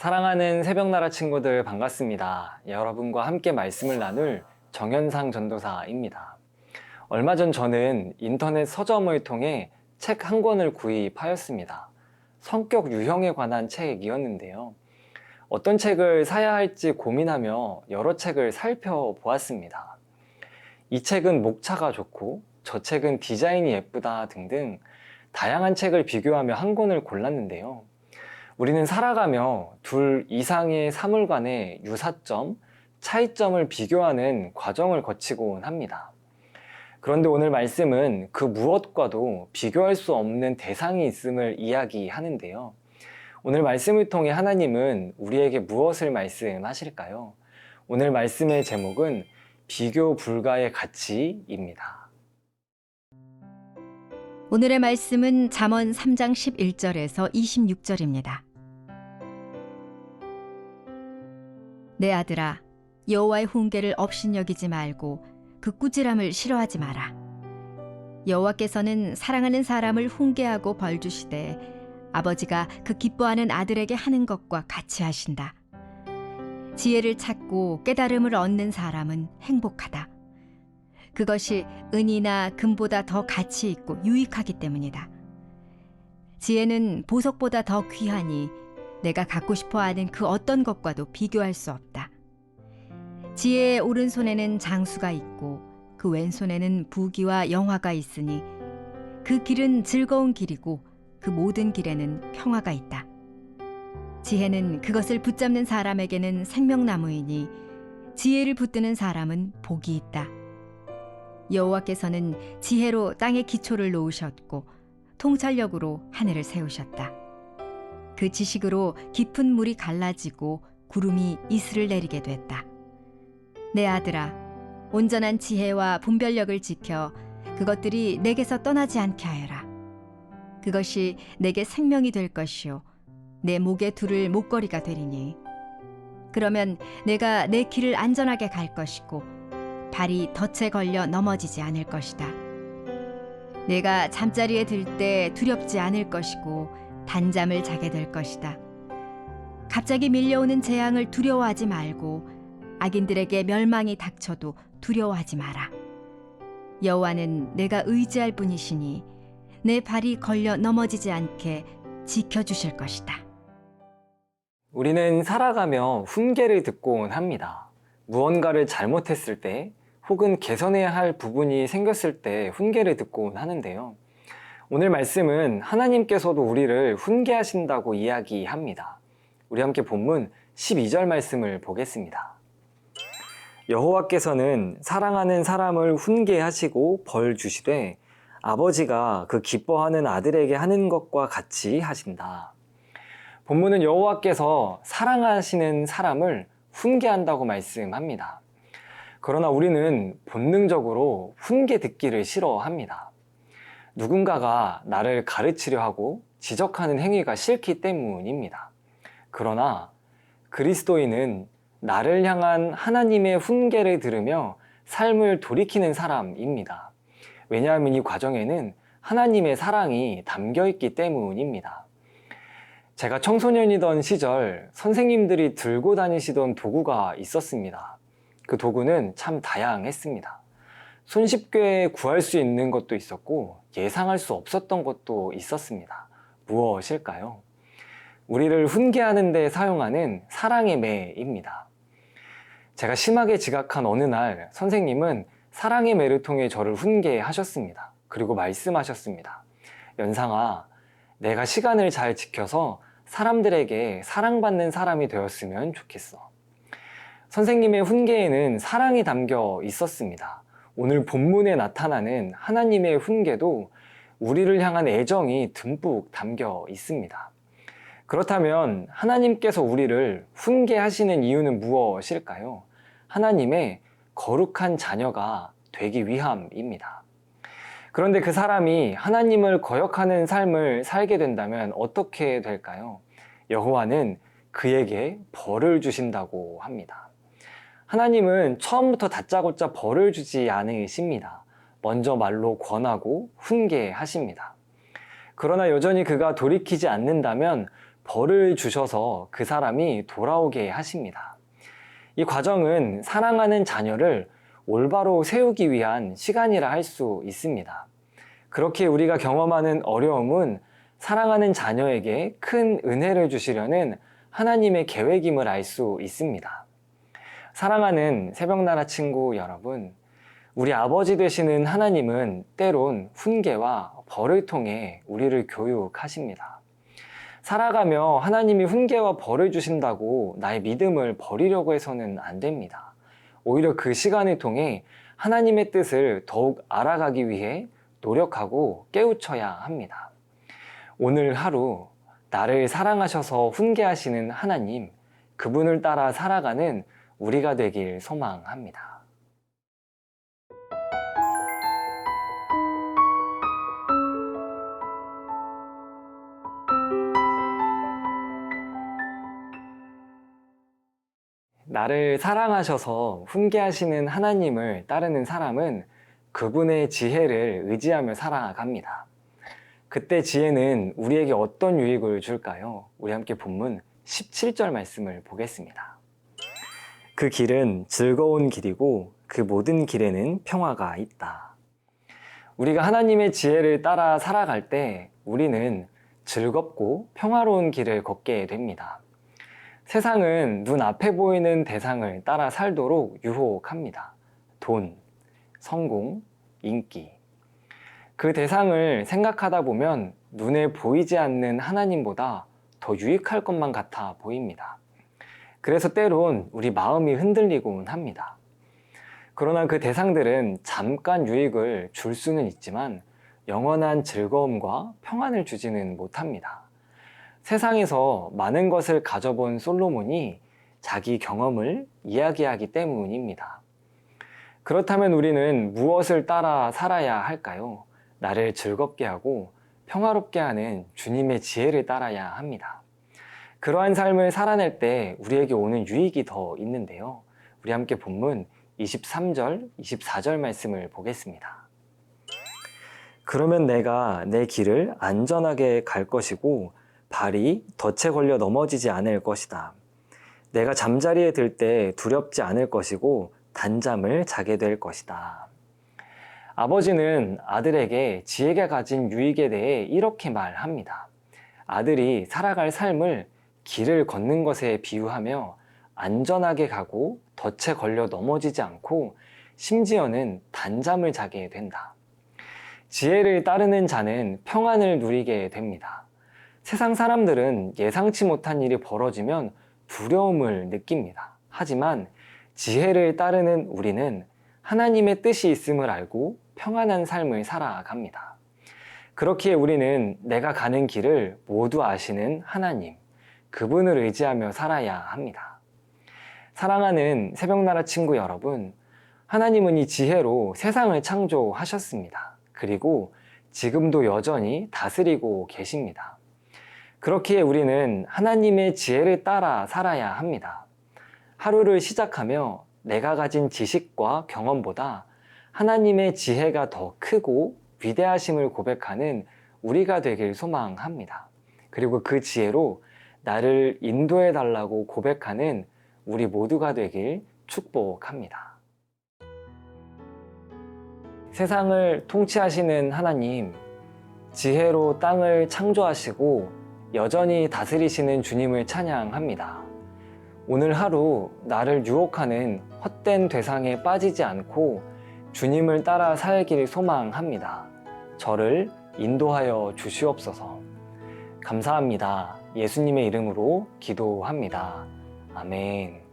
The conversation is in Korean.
사랑하는 새벽나라 친구들 반갑습니다. 여러분과 함께 말씀을 나눌 정현상 전도사입니다. 얼마 전 저는 인터넷 서점을 통해 책 한 권을 구입하였습니다. 성격 유형에 관한 책이었는데요. 어떤 책을 사야 할지 고민하며 여러 책을 살펴보았습니다. 이 책은 목차가 좋고 저 책은 디자인이 예쁘다 등등 다양한 책을 비교하며 한 권을 골랐는데요. 우리는 살아가며 둘 이상의 사물 간의 유사점, 차이점을 비교하는 과정을 거치곤 합니다. 그런데 오늘 말씀은 그 무엇과도 비교할 수 없는 대상이 있음을 이야기하는데요. 오늘 말씀을 통해 하나님은 우리에게 무엇을 말씀하실까요? 오늘 말씀의 제목은 비교 불가의 가치입니다. 오늘의 말씀은 잠언 3장 11절에서 26절입니다. 내 아들아, 여호와의 훈계를 업신여기지 말고 그 꾸지람을 싫어하지 마라. 여호와께서는 사랑하는 사람을 훈계하고 벌주시되 아버지가 그 기뻐하는 아들에게 하는 것과 같이 하신다. 지혜를 찾고 깨달음을 얻는 사람은 행복하다. 그것이 은이나 금보다 더 가치 있고 유익하기 때문이다. 지혜는 보석보다 더 귀하니 내가 갖고 싶어 하는 그 어떤 것과도 비교할 수 없다. 지혜의 오른손에는 장수가 있고 그 왼손에는 부귀와 영화가 있으니 그 길은 즐거운 길이고 그 모든 길에는 평화가 있다. 지혜는 그것을 붙잡는 사람에게는 생명나무이니 지혜를 붙드는 사람은 복이 있다. 여호와께서는 지혜로 땅의 기초를 놓으셨고 통찰력으로 하늘을 세우셨다. 그 지식으로 깊은 물이 갈라지고 구름이 이슬을 내리게 됐다. 내 아들아, 온전한 지혜와 분별력을 지켜 그것들이 내게서 떠나지 않게 하여라. 그것이 내게 생명이 될 것이요 내 목에 두를 목걸이가 되리니 그러면 내가 내 길을 안전하게 갈 것이고 발이 덫에 걸려 넘어지지 않을 것이다. 내가 잠자리에 들 때 두렵지 않을 것이고 단잠을 자게 될 것이다. 갑자기 밀려오는 재앙을 두려워하지 말고 악인들에게 멸망이 닥쳐도 두려워하지 마라. 여호와는 내가 의지할 분이시니 내 발이 걸려 넘어지지 않게 지켜주실 것이다. 우리는 살아가며 훈계를 듣곤 합니다. 무언가를 잘못했을 때 혹은 개선해야 할 부분이 생겼을 때 훈계를 듣곤 하는데요. 오늘 말씀은 하나님께서도 우리를 훈계하신다고 이야기합니다. 우리 함께 본문 12절 말씀을 보겠습니다. 여호와께서는 사랑하는 사람을 훈계하시고 벌 주시되 아버지가 그 기뻐하는 아들에게 하는 것과 같이 하신다. 본문은 여호와께서 사랑하시는 사람을 훈계한다고 말씀합니다. 그러나 우리는 본능적으로 훈계 듣기를 싫어합니다. 누군가가 나를 가르치려 하고 지적하는 행위가 싫기 때문입니다. 그러나 그리스도인은 나를 향한 하나님의 훈계를 들으며 삶을 돌이키는 사람입니다. 왜냐하면 이 과정에는 하나님의 사랑이 담겨 있기 때문입니다. 제가 청소년이던 시절 선생님들이 들고 다니시던 도구가 있었습니다. 그 도구는 참 다양했습니다. 손쉽게 구할 수 있는 것도 있었고 예상할 수 없었던 것도 있었습니다. 무엇일까요? 우리를 훈계하는 데 사용하는 사랑의 매입니다. 제가 심하게 지각한 어느 날 선생님은 사랑의 매를 통해 저를 훈계하셨습니다. 그리고 말씀하셨습니다. 연상아, 내가 시간을 잘 지켜서 사람들에게 사랑받는 사람이 되었으면 좋겠어. 선생님의 훈계에는 사랑이 담겨 있었습니다. 오늘 본문에 나타나는 하나님의 훈계도 우리를 향한 애정이 듬뿍 담겨 있습니다. 그렇다면 하나님께서 우리를 훈계하시는 이유는 무엇일까요? 하나님의 거룩한 자녀가 되기 위함입니다. 그런데 그 사람이 하나님을 거역하는 삶을 살게 된다면 어떻게 될까요? 여호와는 그에게 벌을 주신다고 합니다. 하나님은 처음부터 다짜고짜 벌을 주지 않으십니다. 먼저 말로 권하고 훈계하십니다. 그러나 여전히 그가 돌이키지 않는다면 벌을 주셔서 그 사람이 돌아오게 하십니다. 이 과정은 사랑하는 자녀를 올바로 세우기 위한 시간이라 할 수 있습니다. 그렇게 우리가 경험하는 어려움은 사랑하는 자녀에게 큰 은혜를 주시려는 하나님의 계획임을 알 수 있습니다. 사랑하는 새벽나라 친구 여러분, 우리 아버지 되시는 하나님은 때론 훈계와 벌을 통해 우리를 교육하십니다. 살아가며 하나님이 훈계와 벌을 주신다고 나의 믿음을 버리려고 해서는 안 됩니다. 오히려 그 시간을 통해 하나님의 뜻을 더욱 알아가기 위해 노력하고 깨우쳐야 합니다. 오늘 하루 나를 사랑하셔서 훈계하시는 하나님, 그분을 따라 살아가는 우리가 되길 소망합니다. 나를 사랑하셔서 훈계하시는 하나님을 따르는 사람은 그분의 지혜를 의지하며 살아갑니다. 그때 지혜는 우리에게 어떤 유익을 줄까요? 우리 함께 본문 17절 말씀을 보겠습니다. 그 길은 즐거운 길이고 그 모든 길에는 평화가 있다. 우리가 하나님의 지혜를 따라 살아갈 때 우리는 즐겁고 평화로운 길을 걷게 됩니다. 세상은 눈앞에 보이는 대상을 따라 살도록 유혹합니다. 돈, 성공, 인기. 그 대상을 생각하다 보면 눈에 보이지 않는 하나님보다 더 유익할 것만 같아 보입니다. 그래서 때론 우리 마음이 흔들리곤 합니다. 그러나 그 대상들은 잠깐 유익을 줄 수는 있지만 영원한 즐거움과 평안을 주지는 못합니다. 세상에서 많은 것을 가져본 솔로몬이 자기 경험을 이야기하기 때문입니다. 그렇다면 우리는 무엇을 따라 살아야 할까요? 나를 즐겁게 하고 평화롭게 하는 주님의 지혜를 따라야 합니다. 그러한 삶을 살아낼 때 우리에게 오는 유익이 더 있는데요. 우리 함께 본문 23절, 24절 말씀을 보겠습니다. 그러면 내가 내 길을 안전하게 갈 것이고 발이 덫에 걸려 넘어지지 않을 것이다. 내가 잠자리에 들 때 두렵지 않을 것이고 단잠을 자게 될 것이다. 아버지는 아들에게 지혜가 가진 유익에 대해 이렇게 말합니다. 아들이 살아갈 삶을 길을 걷는 것에 비유하며 안전하게 가고 덫에 걸려 넘어지지 않고 심지어는 단잠을 자게 된다. 지혜를 따르는 자는 평안을 누리게 됩니다. 세상 사람들은 예상치 못한 일이 벌어지면 두려움을 느낍니다. 하지만 지혜를 따르는 우리는 하나님의 뜻이 있음을 알고 평안한 삶을 살아갑니다. 그렇기에 우리는 내가 가는 길을 모두 아시는 하나님, 그분을 의지하며 살아야 합니다. 사랑하는 새벽나라 친구 여러분, 하나님은 이 지혜로 세상을 창조하셨습니다. 그리고 지금도 여전히 다스리고 계십니다. 그렇기에 우리는 하나님의 지혜를 따라 살아야 합니다. 하루를 시작하며 내가 가진 지식과 경험보다 하나님의 지혜가 더 크고 위대하심을 고백하는 우리가 되길 소망합니다. 그리고 그 지혜로 나를 인도해 달라고 고백하는 우리 모두가 되길 축복합니다. 세상을 통치하시는 하나님, 지혜로 땅을 창조하시고 여전히 다스리시는 주님을 찬양합니다. 오늘 하루 나를 유혹하는 헛된 되상에 빠지지 않고 주님을 따라 살길 소망합니다. 저를 인도하여 주시옵소서. 감사합니다. 예수님의 이름으로 기도합니다. 아멘.